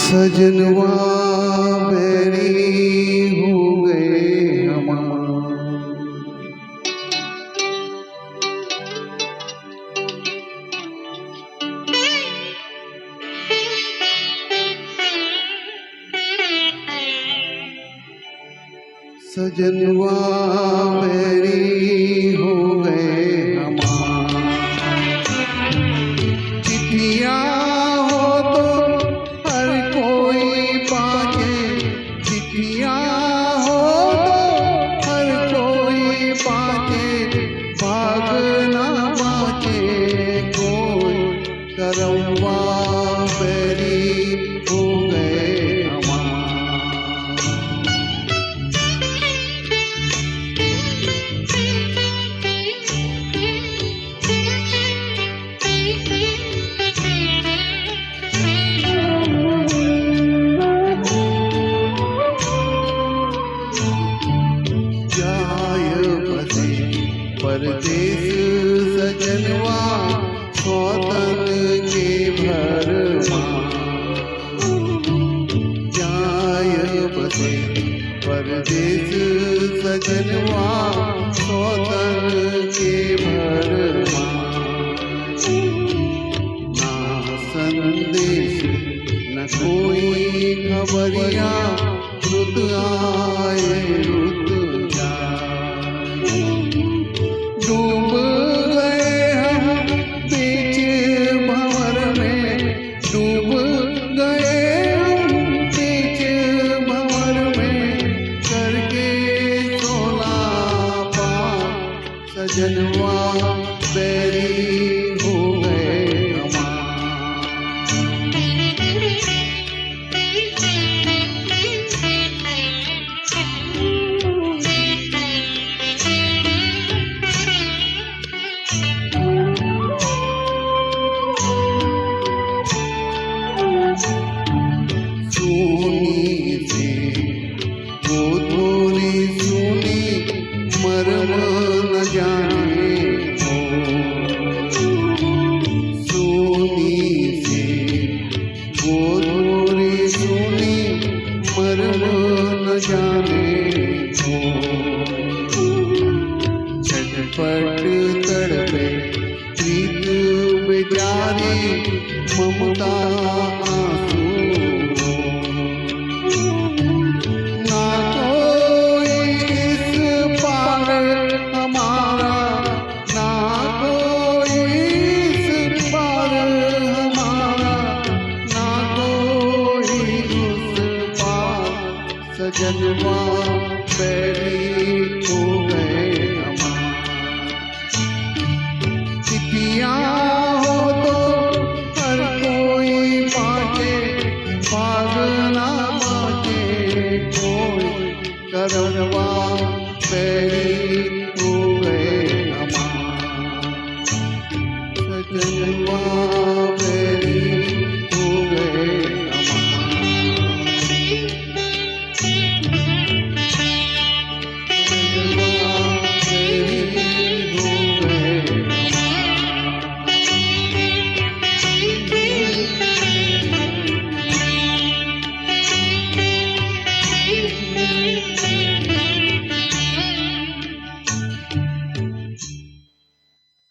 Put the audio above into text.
सजनवा बैरी हो गए हमार। सजनवा बैरी हो गए हमार। चिट्ठियाँ हो तो हर कोई पाके, चिट्ठियाँ हो तो हर कोई पाके, भागना बाके कोई करमवा बैरी हो गए हमार। परदेश सजनवा सौतन के भरमा, जाय बसे परदेश सजनवा सौतन के भरमा। ना संदेश न कोई खबरिया, रुत आए रुत जाए। डूब गए हम बीच भंवर में, डूब गए हम बीच भंवर में, करके सोना पार सजनवा बैरी हो गए हमार। सुनी से वो थोड़ी सुनी मरम न जाने हो। सुनी से वो थोड़ी सुनी मरम न जाने हो। छटपट तड़पे प्रीत बेचारी ममता